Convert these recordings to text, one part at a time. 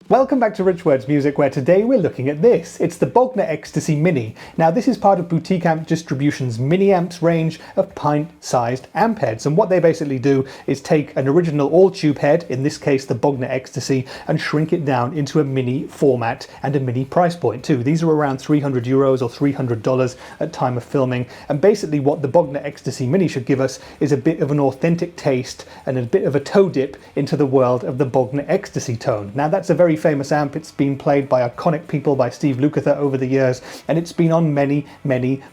Welcome back to Rich Words Music, where today we're looking at this. It's the Bogner Ecstasy Mini. Now this is part of Boutique Amp Distribution's mini amps range of pint-sized amp heads, and what they basically do is take an original all-tube head, in this case the Bogner Ecstasy, and shrink it down into a mini format and a mini price point too. These are around €300 or $300 at time of filming, and basically what the Bogner Ecstasy Mini should give us is a bit of an authentic taste and a bit of a toe dip into the world of the Bogner Ecstasy tone. Now that's a very famous amp. It's been played by iconic people, by Steve Lukather over the years, and it's been on many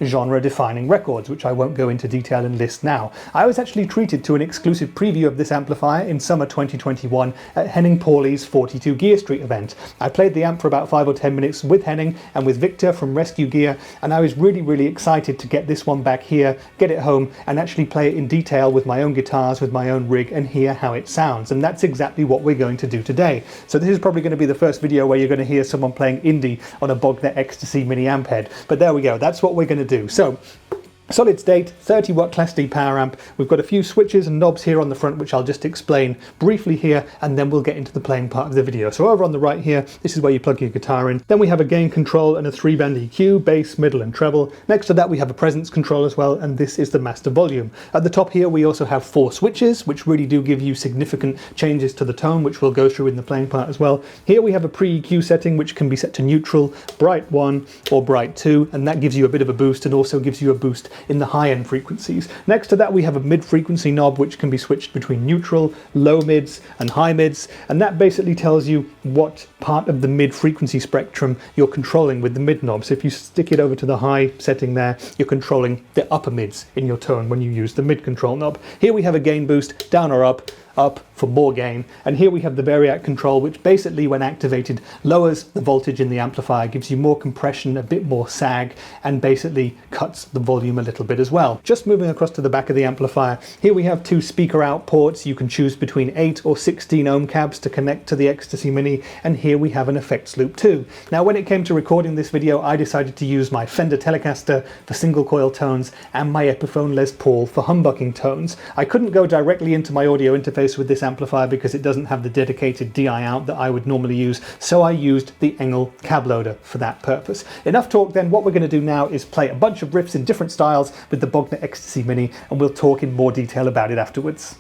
genre-defining records, which I won't go into detail and list now. I was actually treated to an exclusive preview of this amplifier in summer 2021 at Henning Pauli's 42 Gear Street event. I played the amp for about 5 or 10 minutes with Henning and with Victor from Rescue Gear, and I was really excited to get this one back here, get it home, and actually play it in detail with my own guitars, with my own rig, and hear how it sounds. And that's exactly what we're going to do today. So this is probably going to be the first video where you're going to hear someone playing indie on a Bogner Ecstasy Mini amp head. But there we go, that's what we're going to do. So, solid state, 30 watt Class D power amp. We've got a few switches and knobs here on the front, which I'll just explain briefly here, and then we'll get into the playing part of the video. So over on the right here, this is where you plug your guitar in. Then we have a gain control and a 3-band EQ, bass, middle and treble. Next to that we have a presence control as well, and this is the master volume. At the top here we also have 4 switches, which really do give you significant changes to the tone, which we'll go through in the playing part as well. Here we have a pre-EQ setting, which can be set to neutral, bright 1 or bright 2, and that gives you a bit of a boost and also gives you a boost in the high-end frequencies. Next to that we have a mid-frequency knob, which can be switched between neutral, low mids and high mids, and that basically tells you what part of the mid-frequency spectrum you're controlling with the mid knob. So if you stick it over to the high setting there, you're controlling the upper mids in your tone when you use the mid control knob. Here we have a gain boost, down or up for more gain, and here we have the Variac control, which basically when activated lowers the voltage in the amplifier, gives you more compression, a bit more sag, and basically cuts the volume a little bit as well. Just moving across to the back of the amplifier, here we have 2 speaker out ports. You can choose between 8 or 16 ohm cabs to connect to the Ecstasy Mini, and here we have an effects loop too. Now when it came to recording this video, I decided to use my Fender Telecaster for single coil tones and my Epiphone Les Paul for humbucking tones. I couldn't go directly into my audio interface with this amplifier because it doesn't have the dedicated DI out that I would normally use, so I used the Engel cab loader for that purpose. Enough talk then. What we're going to do now is play a bunch of riffs in different styles with the Bogner Ecstasy Mini, and we'll talk in more detail about it afterwards.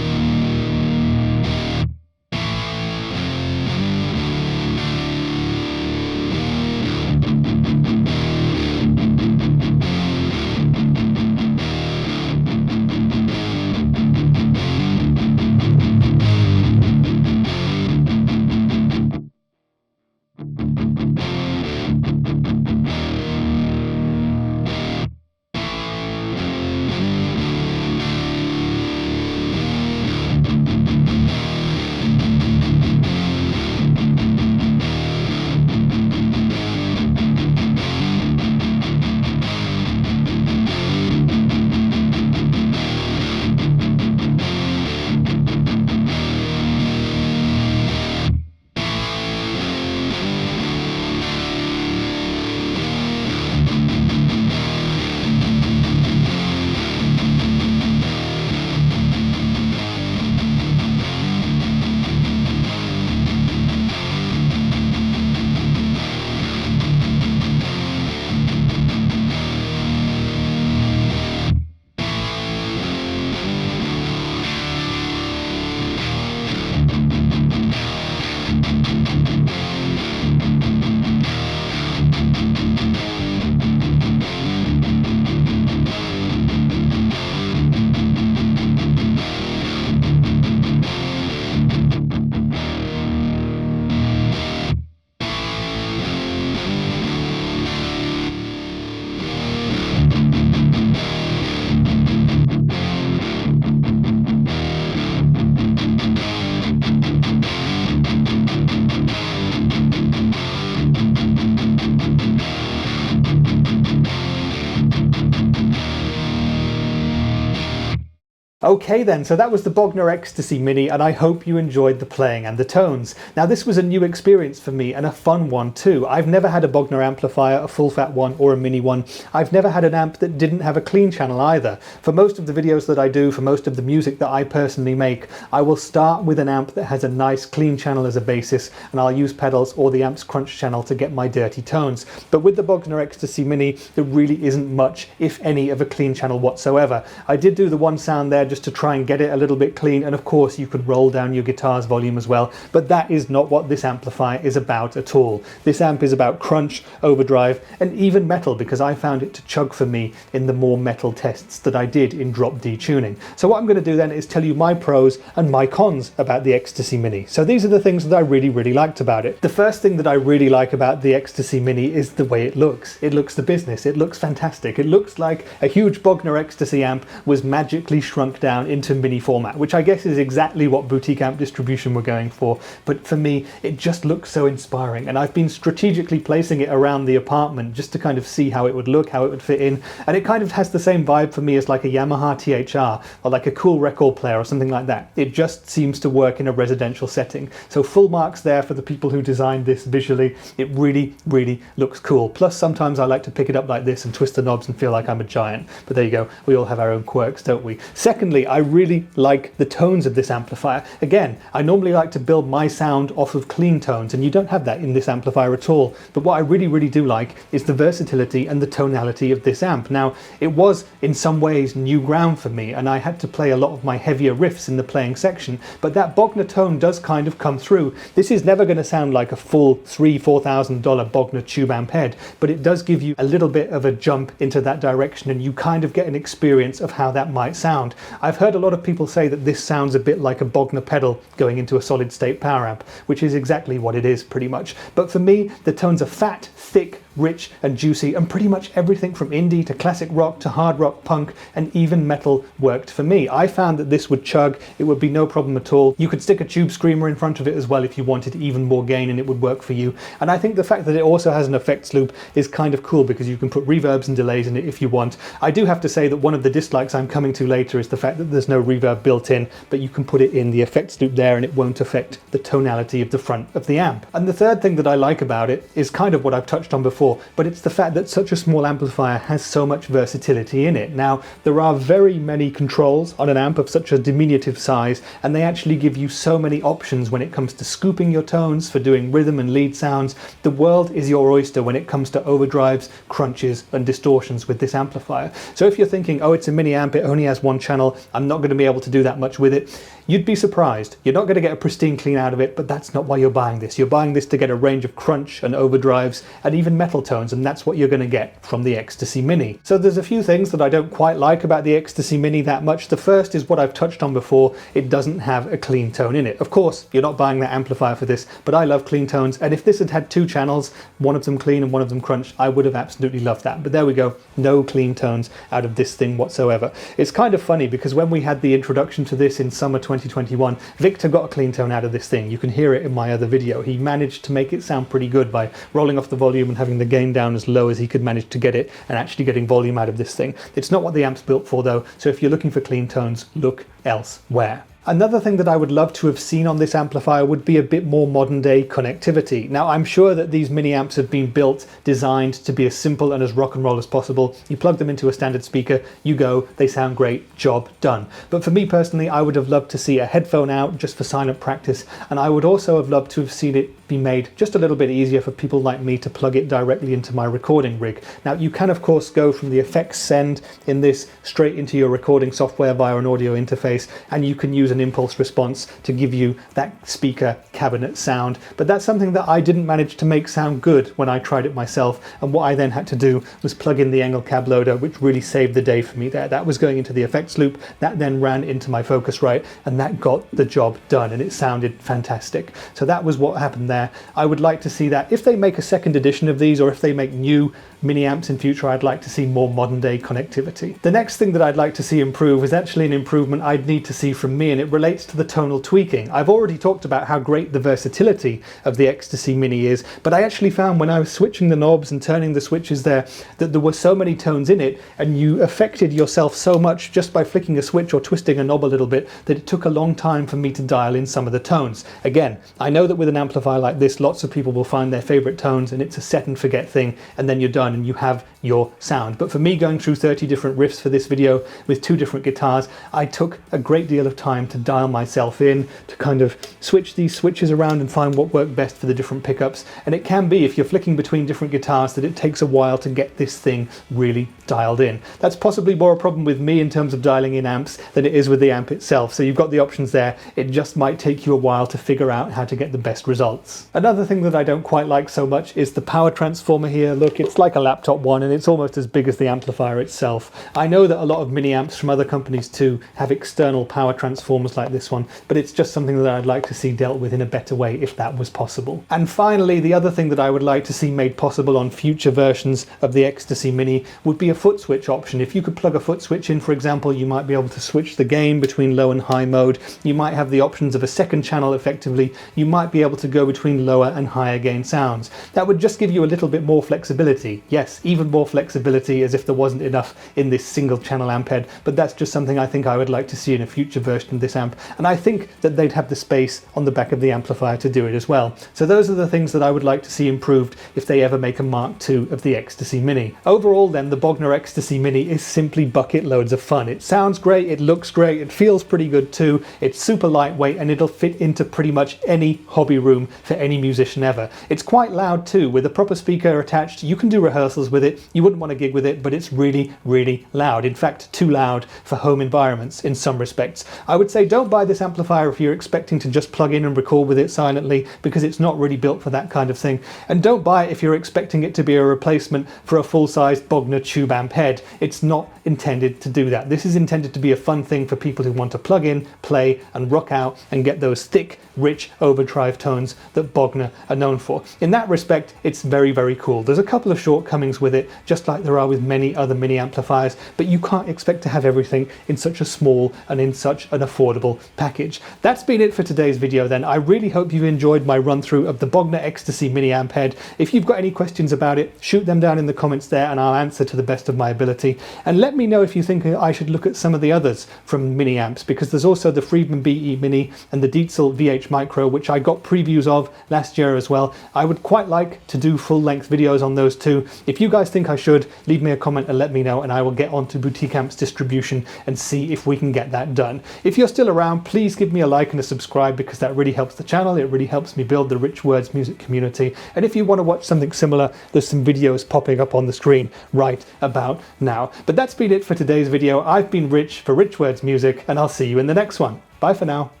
Okay then, so that was the Bogner Ecstasy Mini, and I hope you enjoyed the playing and the tones. Now this was a new experience for me, and a fun one too. I've never had a Bogner amplifier, a full fat one or a mini one. I've never had an amp that didn't have a clean channel either. For most of the videos that I do, for most of the music that I personally make, I will start with an amp that has a nice clean channel as a basis, and I'll use pedals or the amp's crunch channel to get my dirty tones. But with the Bogner Ecstasy Mini, there really isn't much, if any, of a clean channel whatsoever. I did do the one sound there just to try and get it a little bit clean, and of course you could roll down your guitar's volume as well, but that is not what this amplifier is about at all. This amp is about crunch, overdrive, and even metal, because I found it to chug for me in the more metal tests that I did in drop D tuning. So what I'm going to do then is tell you my pros and my cons about the Ecstasy Mini. So these are the things that I really liked about it. The first thing that I really like about the Ecstasy Mini is the way it looks. It looks the business. It looks fantastic. It looks like a huge Bogner Ecstasy amp was magically shrunk down into mini format, which I guess is exactly what boutique amp distribution were going for. But for me, it just looks so inspiring, and I've been strategically placing it around the apartment just to kind of see how it would look, how it would fit in, and it kind of has the same vibe for me as like a Yamaha THR or like a cool record player or something like that. It just seems to work in a residential setting. So full marks there for the people who designed this visually. It really looks cool. Plus sometimes I like to pick it up like this and twist the knobs and feel like I'm a giant. But there you go, we all have our own quirks, don't we? Secondly, I really like the tones of this amplifier. Again, I normally like to build my sound off of clean tones, and you don't have that in this amplifier at all. But what I really do like is the versatility and the tonality of this amp. Now, it was in some ways new ground for me, and I had to play a lot of my heavier riffs in the playing section, but that Bogner tone does kind of come through. This is never going to sound like a full $3,000-$4,000 Bogner tube amp head, but it does give you a little bit of a jump into that direction, and you kind of get an experience of how that might sound. I've heard a lot of people say that this sounds a bit like a Bogner pedal going into a solid state power amp, which is exactly what it is pretty much. But for me, the tones are fat, thick, rich and juicy, and pretty much everything from indie to classic rock to hard rock, punk and even metal worked for me. I found that this would chug, it would be no problem at all. You could stick a tube screamer in front of it as well if you wanted even more gain, and it would work for you. And I think the fact that it also has an effects loop is kind of cool, because you can put reverbs and delays in it if you want. I do have to say that one of the dislikes I'm coming to later is the fact that there's no reverb built in, but you can put it in the effects loop there and it won't affect the tonality of the front of the amp. And the third thing that I like about it is kind of what I've touched on before, but it's the fact that such a small amplifier has so much versatility in it. Now, there are very many controls on an amp of such a diminutive size, and they actually give you so many options when it comes to scooping your tones, for doing rhythm and lead sounds. The world is your oyster when it comes to overdrives, crunches and distortions with this amplifier. So if you're thinking, oh, it's a mini amp, it only has one channel, I'm not going to be able to do that much with it, you'd be surprised. You're not going to get a pristine clean out of it, but that's not why you're buying this. You're buying this to get a range of crunch and overdrives and even metal tones, and that's what you're going to get from the Ecstasy Mini. So there's a few things that I don't quite like about the Ecstasy Mini that much. The first is what I've touched on before. It doesn't have a clean tone in it. Of course, you're not buying that amplifier for this, but I love clean tones, and if this had had two channels, one of them clean and one of them crunch, I would have absolutely loved that. But there we go, no clean tones out of this thing whatsoever. It's kind of funny because when we had the introduction to this in summer 2021, Victor got a clean tone out of this thing. You can hear it in my other video. He managed to make it sound pretty good by rolling off the volume and having the gain down as low as he could manage to get it, and actually getting volume out of this thing. It's not what the amp's built for though, so if you're looking for clean tones, look elsewhere. Another thing that I would love to have seen on this amplifier would be a bit more modern day connectivity. Now, I'm sure that these mini amps have been built, designed to be as simple and as rock and roll as possible. You plug them into a standard speaker, you go, they sound great, job done. But for me personally, I would have loved to see a headphone out just for silent practice, and I would also have loved to have seen it be made just a little bit easier for people like me to plug it directly into my recording rig. Now, you can of course go from the effects send in this straight into your recording software via an audio interface, and you can use an impulse response to give you that speaker cabinet sound, but that's something that I didn't manage to make sound good when I tried it myself, and what I then had to do was plug in the Engel cab loader, which really saved the day for me there. That was going into the effects loop, that then ran into my Focusrite, and that got the job done, and it sounded fantastic. So that was what happened there. there. I would like to see that. If they make a second edition of these, or if they make new mini amps in future, I'd like to see more modern day connectivity. The next thing that I'd like to see improve is actually an improvement I'd need to see from me, and it relates to the tonal tweaking. I've already talked about how great the versatility of the Ecstasy Mini is, but I actually found when I was switching the knobs and turning the switches there that there were so many tones in it, and you affected yourself so much just by flicking a switch or twisting a knob a little bit, that it took a long time for me to dial in some of the tones. Again, I know that with an amplifier like this, lots of people will find their favorite tones and it's a set and forget thing, and then you're done and you have your sound. But for me, going through 30 different riffs for this video with 2 different guitars, I took a great deal of time to dial myself in, to kind of switch these switches around and find what worked best for the different pickups. And it can be, if you're flicking between different guitars, that it takes a while to get this thing really dialed in. That's possibly more a problem with me in terms of dialing in amps than it is with the amp itself. So you've got the options there. It just might take you a while to figure out how to get the best results. Another thing that I don't quite like so much is the power transformer here. Look, it's like a laptop one, and it's almost as big as the amplifier itself. I know that a lot of mini amps from other companies too have external power transformers like this one, but it's just something that I'd like to see dealt with in a better way if that was possible. And finally, the other thing that I would like to see made possible on future versions of the Ecstasy Mini would be a foot switch option. If you could plug a foot switch in, for example, you might be able to switch the gain between low and high mode. You might have the options of a second channel effectively. You might be able to go between lower and higher gain sounds. That would just give you a little bit more flexibility. Yes, even more flexibility, as if there wasn't enough in this single channel amp head, but that's just something I think I would like to see in a future version of this amp, and I think that they'd have the space on the back of the amplifier to do it as well. So those are the things that I would like to see improved if they ever make a Mark II of the Ecstasy Mini. Overall then, the Bogner Ecstasy Mini is simply bucket loads of fun. It sounds great, it looks great, it feels pretty good too, it's super lightweight, and it'll fit into pretty much any hobby room for any musician ever. It's quite loud too. With a proper speaker attached, you can do rehearsals with it. You wouldn't want to gig with it, but it's really, really loud. In fact, too loud for home environments in some respects. I would say don't buy this amplifier if you're expecting to just plug in and record with it silently, because it's not really built for that kind of thing. And don't buy it if you're expecting it to be a replacement for a full-sized Bogner tube amp head. It's not intended to do that. This is intended to be a fun thing for people who want to plug in, play, and rock out and get those thick, rich overdrive tones that Bogner are known for. In that respect, it's very, very cool. There's a couple of shortcomings with it, just like there are with many other mini amplifiers, but you can't expect to have everything in such a small and in such an affordable package. That's been it for today's video then. I really hope you enjoyed my run through of the Bogner Ecstasy Mini amp head. If you've got any questions about it, shoot them down in the comments there and I'll answer to the best of my ability. And let me know if you think I should look at some of the others from mini amps, because there's also the Friedman BE Mini and the Dietzel VH Micro, which I got previews of last year as well. I would quite like to do full-length videos on those too. If you guys think I should, leave me a comment and let me know, and I will get onto Boutique Amps distribution and see if we can get that done. If you're still around, please give me a like and a subscribe, because that really helps the channel. It really helps me build the Rich Words music community. And if you want to watch something similar, there's some videos popping up on the screen right about now. But that's been it for today's video. I've been Rich for Rich Words Music, and I'll see you in the next one. Bye for now.